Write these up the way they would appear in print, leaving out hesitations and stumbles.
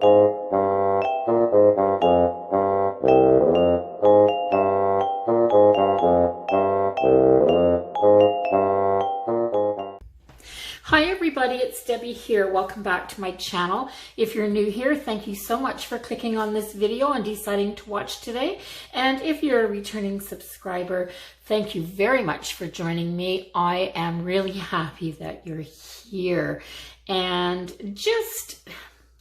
Hi everybody, it's Debbie here. Welcome back to my channel. If you're new here, thank you so much for clicking on this video and deciding to watch today. And if you're a returning subscriber, thank you very much for joining me. I am really happy that you're here. And just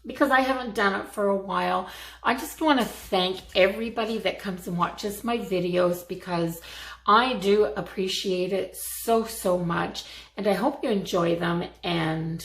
because I haven't done it for a while, I just want to thank everybody that comes and watches my videos, because I do appreciate it so much, and I hope you enjoy them. And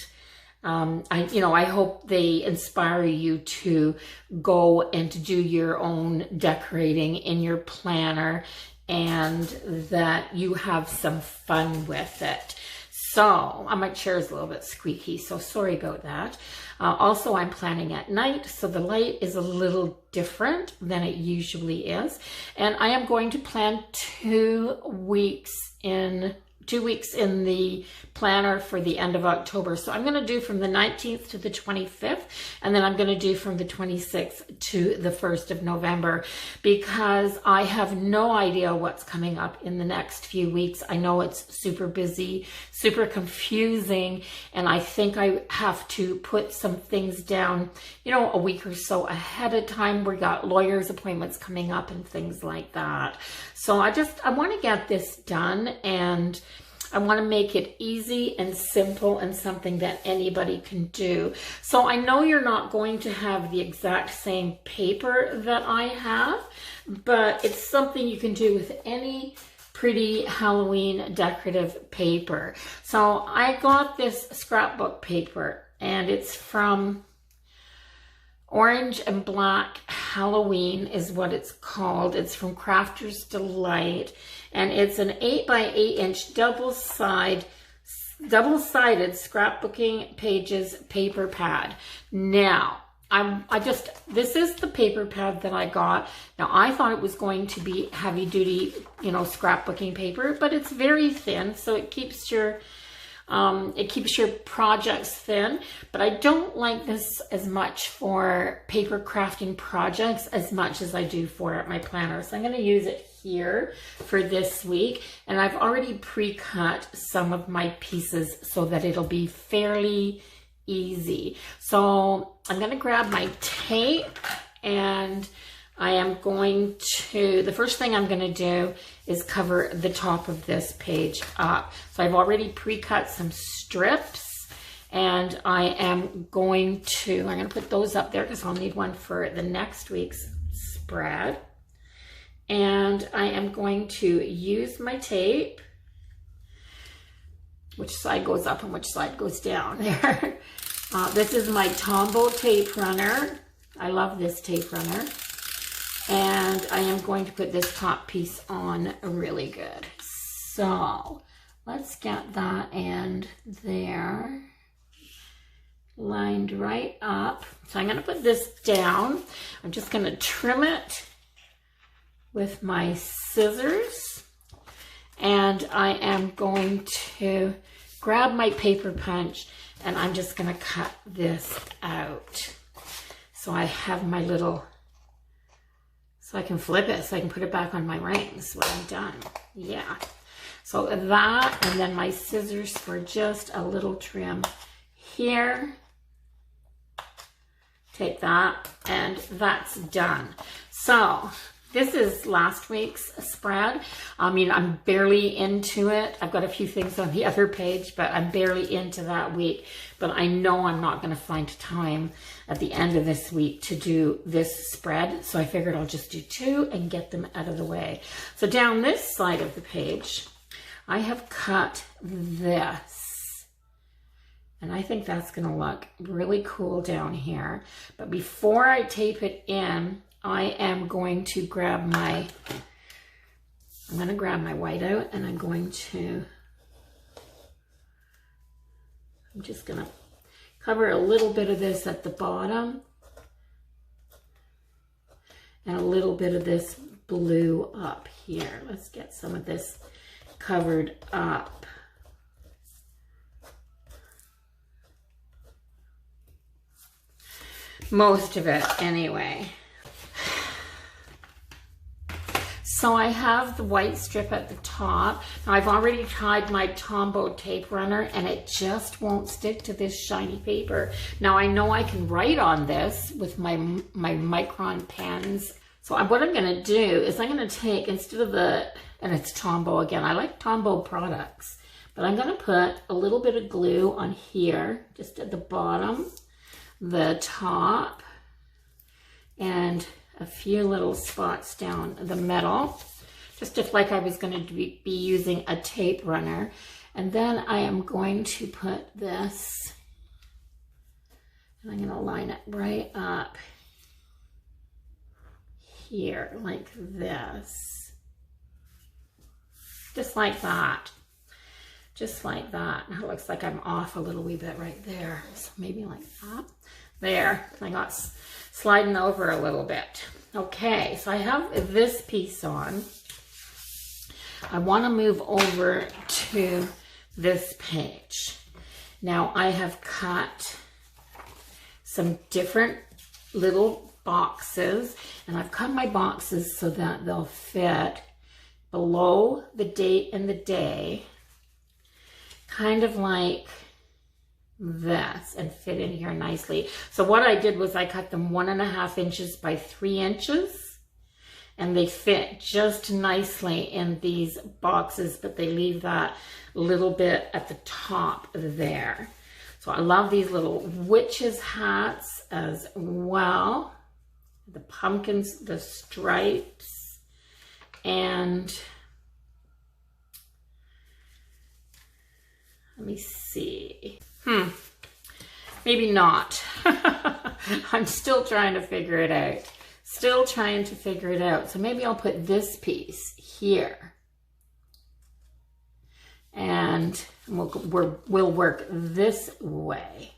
I hope they inspire you to go and to do your own decorating in your planner, and that you have some fun with it. So, my chair is a little bit squeaky, so sorry about that. Also, I'm planning at night, so the light is a little different than it usually is. And I am going to plan 2 weeks in the planner for the end of October. So I'm going to do from the 19th to the 25th, and then I'm going to do from the 26th to the 1st of November, because I have no idea what's coming up in the next few weeks. I know it's super busy, super confusing, and I think I have to put some things down, a week or so ahead of time. We got lawyers' appointments coming up and things like that. So I want to get this done, and I want to make it easy and simple and something that anybody can do. So I know you're not going to have the exact same paper that I have, but it's something you can do with any pretty Halloween decorative paper. So I got this scrapbook paper, and it's from Orange and Black Halloween is what it's called. It's from Crafter's Delight, and it's an 8 by 8 inch double-sided scrapbooking pages paper pad. Now, this is the paper pad that I got. Now, I thought it was going to be heavy duty, scrapbooking paper, but it's very thin, so it keeps your projects thin. But I don't like this as much for paper crafting projects as much as I do for my planner. So I'm going to use it here for this week, and I've already pre-cut some of my pieces so that it'll be fairly easy. So I'm going to grab my tape, and I am going to, the first thing I'm going to do is cover the top of this page up. So I've already pre-cut some strips, and I'm going to put those up there because I'll need one for the next week's spread. And I am going to use my tape, which side goes up and which side goes down there. This is my Tombow tape runner. I love this tape runner. And I am going to put this top piece on really good. So let's get that end there lined right up. So I'm going to put this down. I'm just going to trim it with my scissors. And I am going to grab my paper punch, and I'm just going to cut this out. So I have my little, so I can flip it, so I can put it back on my rings when I'm done. Yeah. So that, and then my scissors for just a little trim here. Take that, and that's done. So this is last week's spread. I'm barely into it. I've got a few things on the other page, but I'm barely into that week. But I know I'm not going to find time at the end of this week to do this spread. So I figured I'll just do 2 and get them out of the way. So down this side of the page, I have cut this. And I think that's going to look really cool down here. But before I tape it in, I am going to grab my whiteout, and I'm just going to cover a little bit of this at the bottom and a little bit of this blue up here. Let's get some of this covered up. most of it anyway. So I have the white strip at the top. Now I've already tried my Tombow tape runner and it just won't stick to this shiny paper. Now I know I can write on this with my Micron pens. So what I'm gonna do is I'm gonna take, instead of the, and it's Tombow again, I like Tombow products, but I'm gonna put a little bit of glue on here, just at the bottom, the top, and a few little spots down the middle, just if like I was going to be using a tape runner. And then I am going to put this, and I'm going to line it right up here like this, just like that. Just like that. Now it looks like I'm off a little wee bit right there. So maybe like that. There. I got sliding over a little bit. Okay, so I have this piece on. I want to move over to this page. Now I have cut some different little boxes, and I've cut my boxes so that they'll fit below the date and the day, kind of like this, and fit in here nicely. So what I did was I cut them 1.5 inches by 3 inches, and they fit just nicely in these boxes, but they leave that little bit at the top there. So I love these little witches hats as well, the pumpkins, the stripes, and let me see. Maybe not. I'm still trying to figure it out. Still trying to figure it out. So maybe I'll put this piece here. And we'll work this way.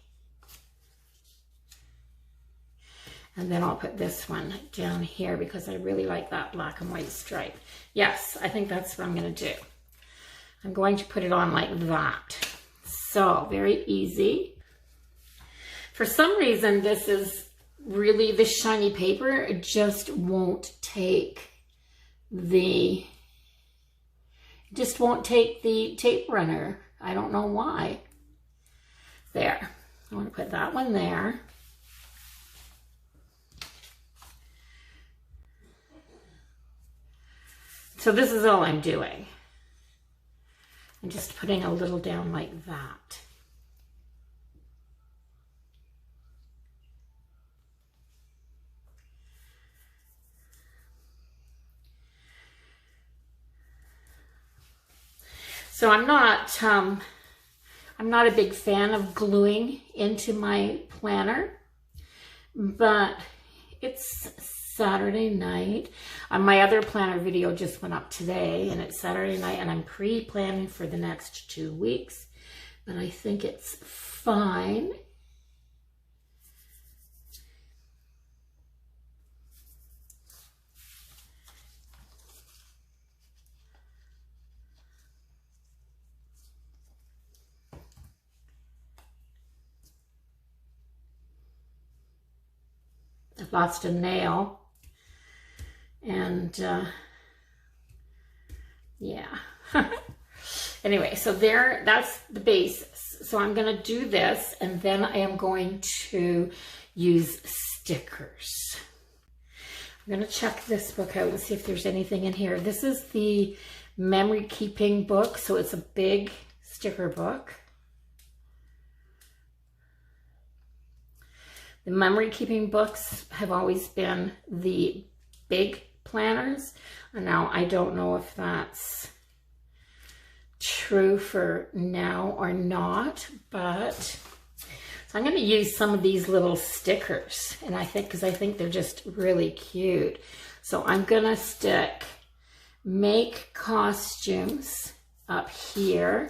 And then I'll put this one down here because I really like that black and white stripe. Yes, I think that's what I'm going to do. I'm going to put it on like that. So, very easy. For some reason, this is really, this shiny paper, it just won't take the, tape runner. I don't know why. There. I want to put that one there. So this is all I'm doing. I'm just putting a little down like that. So I'm not a big fan of gluing into my planner, but it's Saturday night. My other planner video just went up today, and it's Saturday night, and I'm pre-planning for the next 2 weeks, but I think it's fine. I've lost a nail, and yeah. Anyway, so there, that's the basis. So I'm going to do this, and then I am going to use stickers. I'm going to check this book out and see if there's anything in here. This is the memory keeping book, so it's a big sticker book. The memory keeping books have always been the big planners. And now I don't know if that's true for now or not, but so I'm going to use some of these little stickers, and because I think they're just really cute. So I'm going to stick make costumes up here.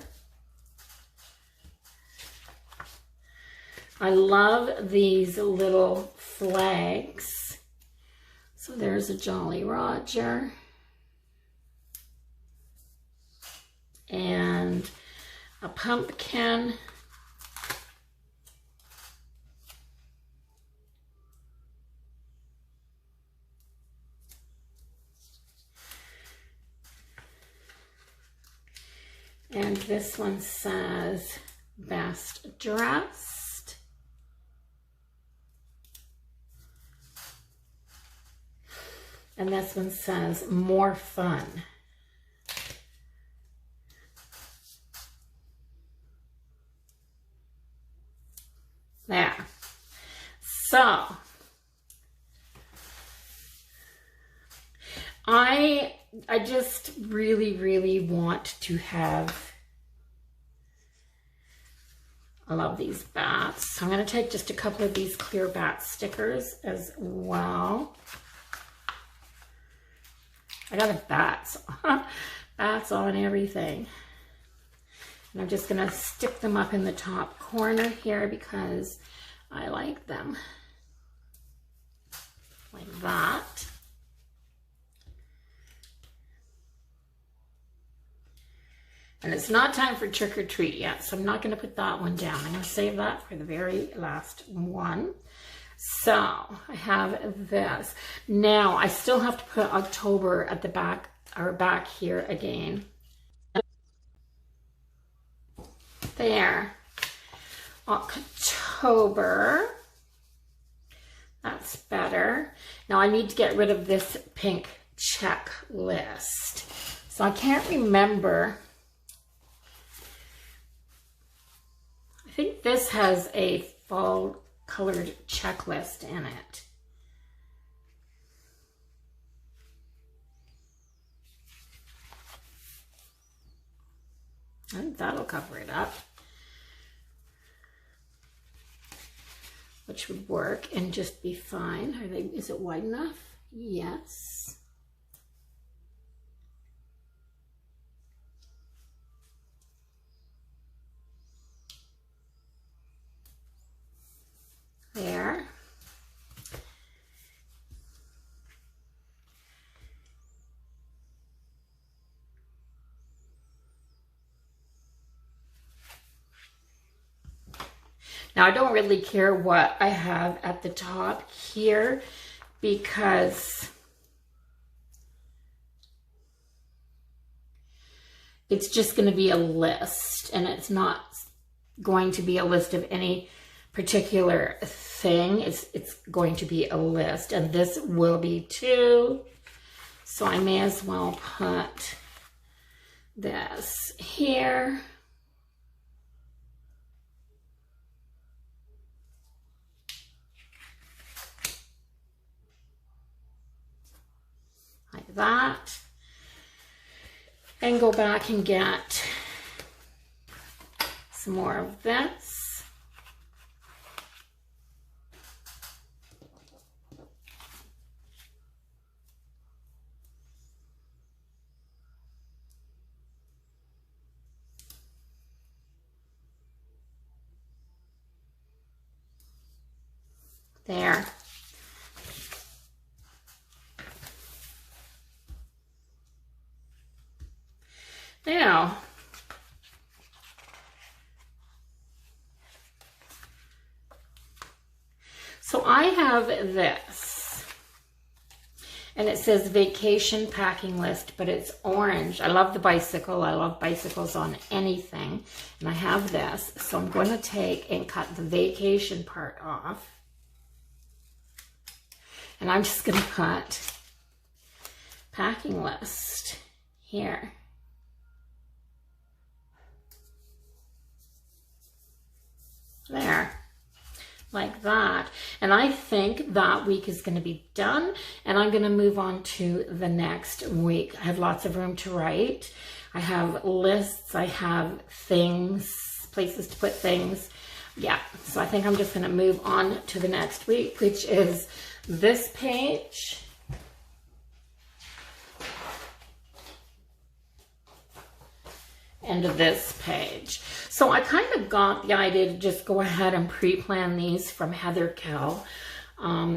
I love these little flags. So there's a Jolly Roger. And a pumpkin. And this one says best dressed. And this one says more fun. There. So I just really want to have, I love these bats. So I'm going to take just a couple of these clear bat stickers as well. I got a bats on everything. And I'm just going to stick them up in the top corner here because I like them. Like that. And it's not time for trick or treat yet, so I'm not going to put that one down. I'm going to save that for the very last one. So I have this. Now I still have to put October at the back, or back here again. There. October. That's better. Now I need to get rid of this pink checklist. So I can't remember. I think this has a fall colored checklist in it. I think that'll cover it up, which would work and just be fine. Is it wide enough? Yes. There. Now I don't really care what I have at the top here because it's just going to be a list, and it's not going to be a list of any particular thing. It's going to be a list, and this will be too. So I may as well put this here. Like that. And go back and get some more of this. There. Now, so I have this, and it says vacation packing list, but it's orange. I love the bicycle. I love bicycles on anything, and I have this. So I'm going to take and cut the vacation part off, and I'm just going to put packing list here. There, like that. And I think that week is going to be done, and I'm going to move on to the next week. I have lots of room to write. I have lists, I have things, places to put things. Yeah, so I think I'm just going to move on to the next week, which is this page. And this page. So I kind of got the idea to just go ahead and pre-plan these from Heather Kell.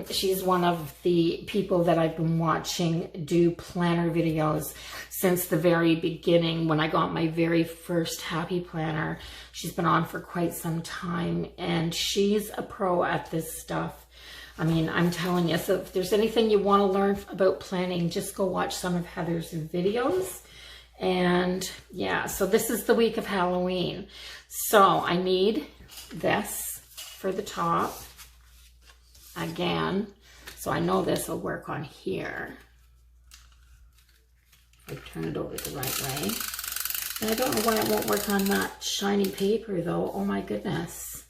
She's one of the people that I've been watching do planner videos since the very beginning when I got my very first Happy Planner. She's been on for quite some time, and she's a pro at this stuff. I mean, I'm telling you, so if there's anything you want to learn about planning, just go watch some of Heather's videos. And yeah, so this is the week of Halloween. So I need this for the top again. So I know this will work on here. I turn it over the right way. And I don't know why it won't work on that shiny paper though. Oh my goodness.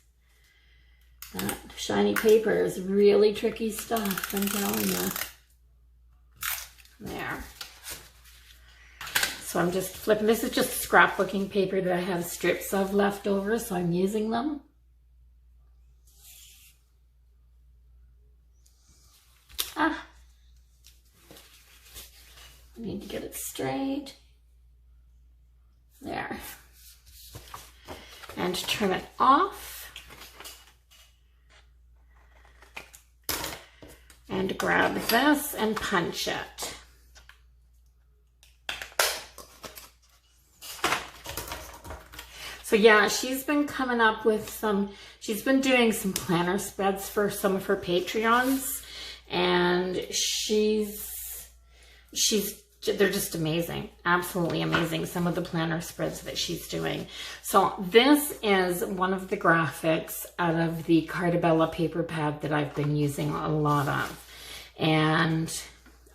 That shiny paper is really tricky stuff, I'm telling you. There. So I'm just flipping. This is just scrapbooking paper that I have strips of left over, so I'm using them. I need to get it straight. There. And turn it off. And grab this and punch it. So yeah, she's been coming up with she's been doing some planner spreads for some of her Patreons, and they're just amazing, absolutely amazing, some of the planner spreads that she's doing. So this is one of the graphics out of the Cardabella paper pad that I've been using a lot of, and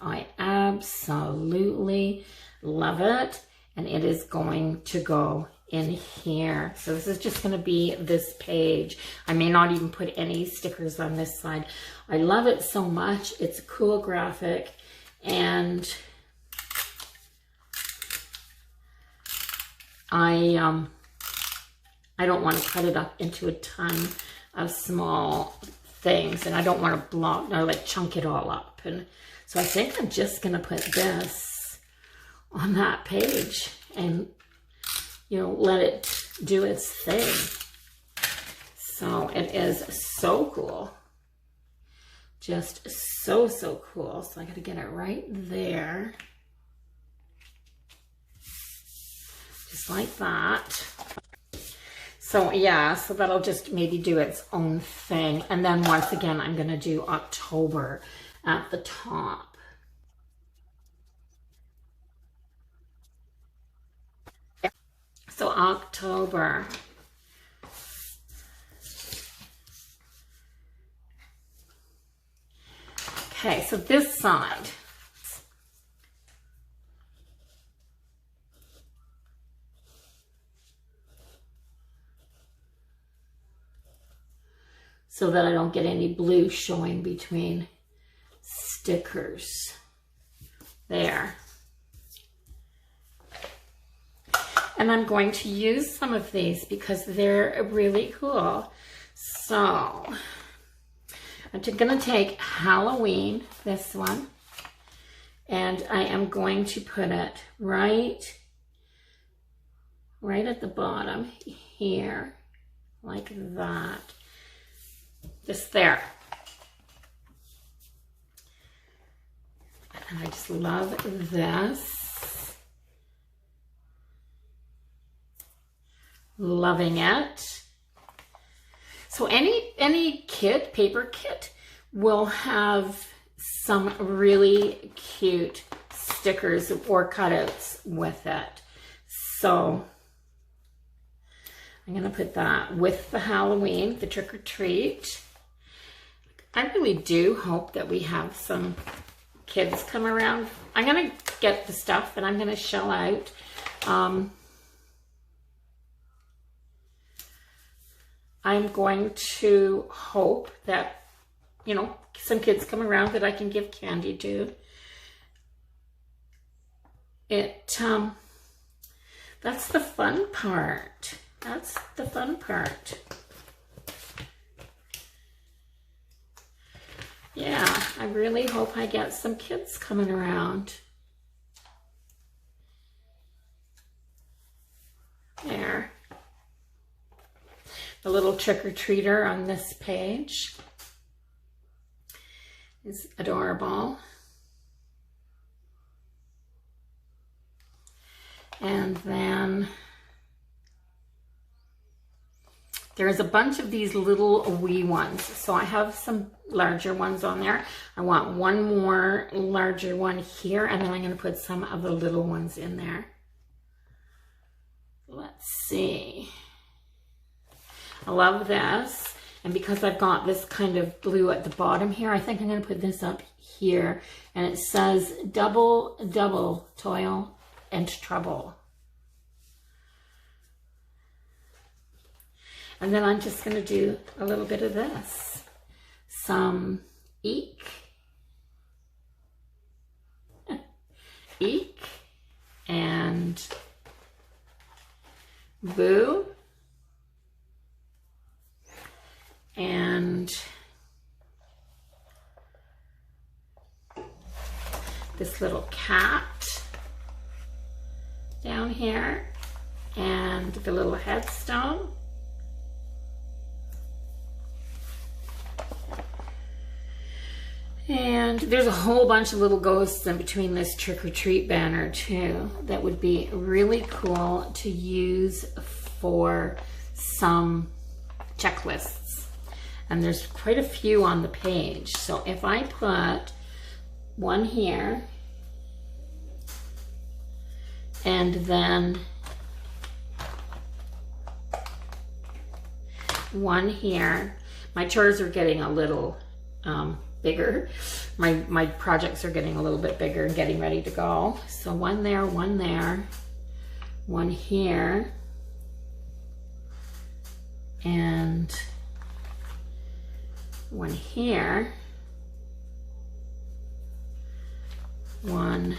I absolutely love it, and it is going to go in here. So this is just going to be this page. I may not even put any stickers on this side. I love it so much. It's a cool graphic, and I don't want to cut it up into a ton of small things, and I don't want to block or like chunk it all up. And so I think I'm just going to put this on that page and, you know, let it do its thing. So it is so cool. Just so, so cool. So I got to get it right there. Just like that. So yeah, so that'll just maybe do its own thing. And then once again, I'm going to do October at the top. So October. Okay, so this side. So that I don't get any blue showing between stickers. There. And I'm going to use some of these because they're really cool. So I'm going to take Halloween, this one, and I am going to put it right at the bottom here, like that. Just there. And I just love this. Loving it. So any kit, paper kit, will have some really cute stickers or cutouts with it. So I'm going to put that with the Halloween, the trick or treat. I really do hope that we have some kids come around. I'm going to get the stuff and I'm going to shell out. I'm going to hope that, you know, some kids come around that I can give candy to. That's the fun part. That's the fun part. Yeah, I really hope I get some kids coming around. There. The little trick-or-treater on this page is adorable. And then there's a bunch of these little wee ones. So I have some larger ones on there. I want one more larger one here, and then I'm going to put some of the little ones in there. let's see. I love this. And because I've got this kind of blue at the bottom here, I think I'm going to put this up here. And it says double, double toil and trouble. And then I'm just going to do a little bit of this. Some eek. Eek. And boo. And this little cat down here, and the little headstone. And there's a whole bunch of little ghosts in between this trick or treat banner too that would be really cool to use for some checklists. And there's quite a few on the page. So if I put one here, and then one here, my chores are getting a little bigger. My projects are getting a little bit bigger and getting ready to go. So one there, one here, and one here, one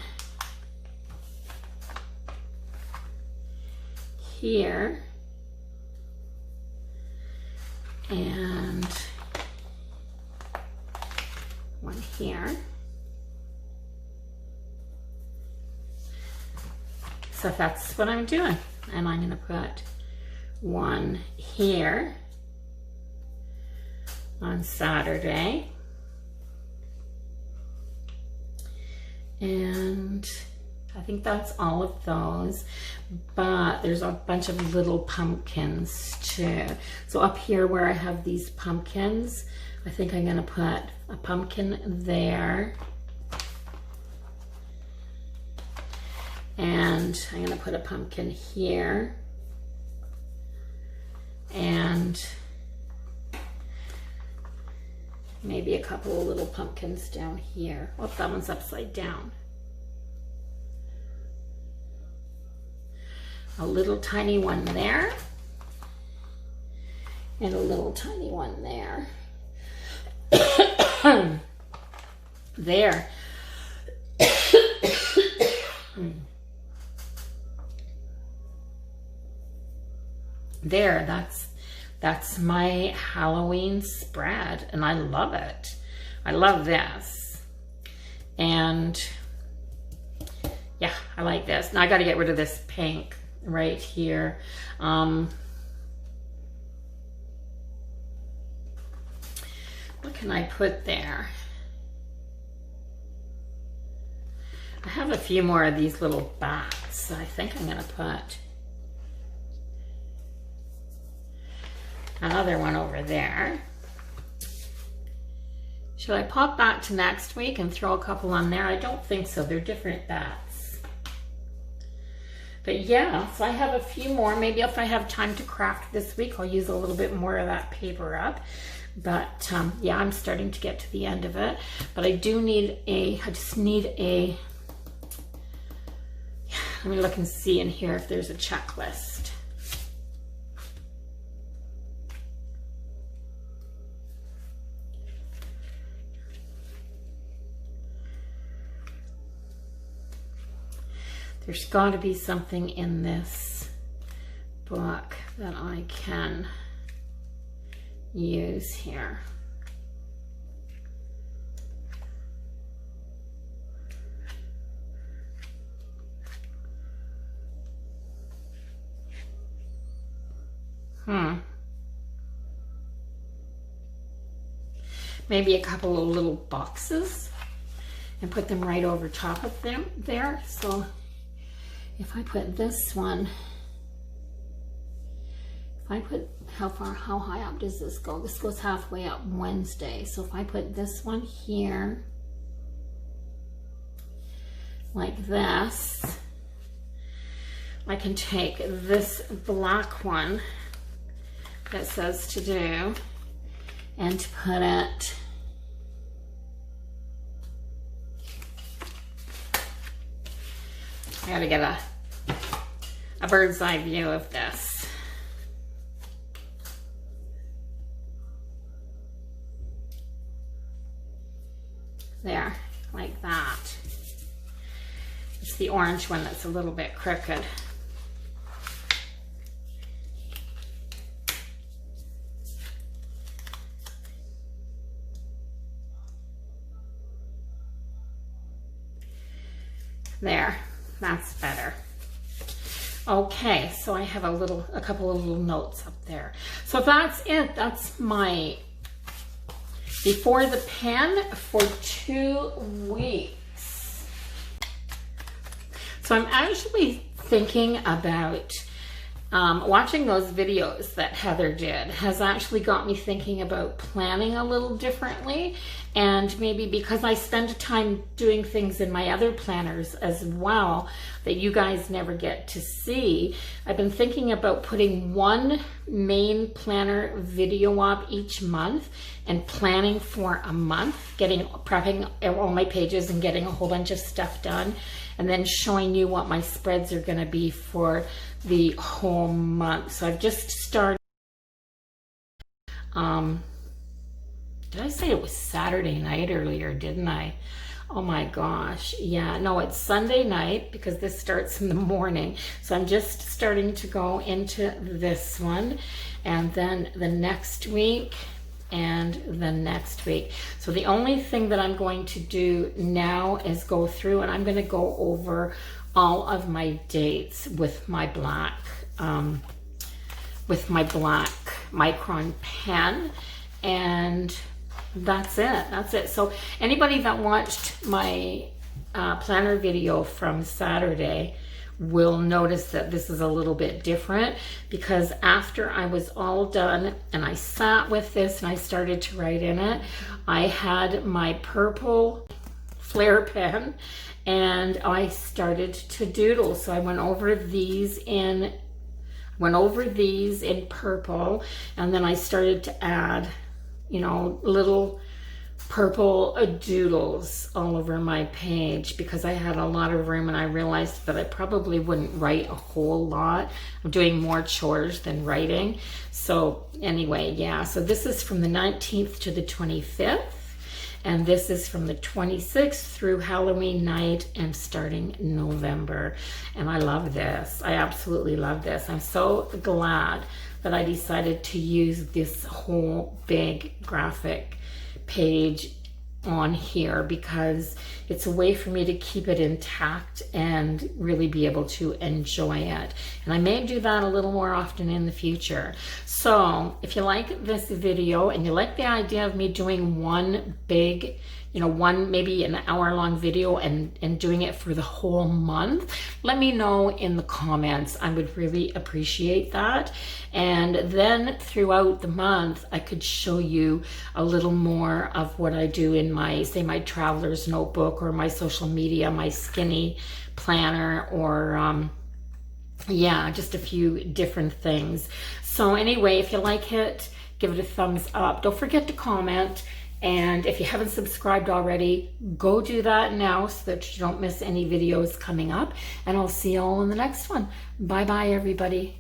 here, and one here. So that's what I'm doing. And I'm going to put one here on Saturday. And I think that's all of those, but there's a bunch of little pumpkins too. So up here where I have these pumpkins, I think I'm gonna put a pumpkin there. And I'm gonna put a pumpkin here. And maybe a couple of little pumpkins down here. Oh, that one's upside down. A little tiny one there. And a little tiny one there. There. There, that's my Halloween spread, and I love it. I love this. And yeah, I like this. Now I got to get rid of this pink right here. What can I put there? I have a few more of these little bats. I think I'm going to put another one over there. Should I pop back to next week and throw a couple on there? I don't think so. They're different bats. But yeah, so I have a few more. Maybe if I have time to craft this week, I'll use a little bit more of that paper up. But yeah, I'm starting to get to the end of it. But I do need I just need a, let me look and see in here if there's a checklist. There's got to be something in this book that I can use here. Maybe a couple of little boxes and put them right over top of them there. So if I put this one, if I put, how high up does this go? This goes halfway up Wednesday. So if I put this one here, like this, I can take this black one that says to do and put it I gotta get a bird's eye view of this. There, like that. It's the orange one that's a little bit crooked. There, that's better. Okay, so I have a couple of little notes up there. So that's it. That's my before the pen for 2 weeks. So I'm actually thinking about watching those videos that Heather did has actually got me thinking about planning a little differently, and maybe because I spend time doing things in my other planners as well that you guys never get to see, I've been thinking about putting one main planner video up each month and planning for a month, prepping all my pages and getting a whole bunch of stuff done, and then showing you what my spreads are going to be for the whole month. So I've just started. Did I say it was Saturday night earlier, didn't I? Oh my gosh. Yeah, no, it's Sunday night because this starts in the morning. So I'm just starting to go into this one, and then the next week and the next week. So the only thing that I'm going to do now is go through, and I'm going to go over all of my dates with my black Micron pen, and that's it. So anybody that watched my planner video from Saturday will notice that this is a little bit different, because after I was all done and I sat with this and I started to write in it, I had my purple Flair pen and I started to doodle. So I went over these in purple, and then I started to add, you know, little purple doodles all over my page because I had a lot of room, and I realized that I probably wouldn't write a whole lot. I'm doing more chores than writing. So anyway, yeah, so this is from the 19th to the 25th, and this is from the 26th through Halloween night and starting November. And I love this. I absolutely love this. I'm so glad that I decided to use this whole big graphic page on here, because it's a way for me to keep it intact and really be able to enjoy it. And I may do that a little more often in the future. So if you like this video and you like the idea of me doing one big, you know, one maybe an hour-long video and doing it for the whole month, let me know in the comments. I would really appreciate that. And then throughout the month, I could show you a little more of what I do in my, say, my traveler's notebook, or my social media, my skinny planner, or yeah, just a few different things. So anyway, if you like it, give it a thumbs up. Don't forget to comment. And if you haven't subscribed already, go do that now so that you don't miss any videos coming up. And I'll see you all in the next one. Bye-bye, everybody.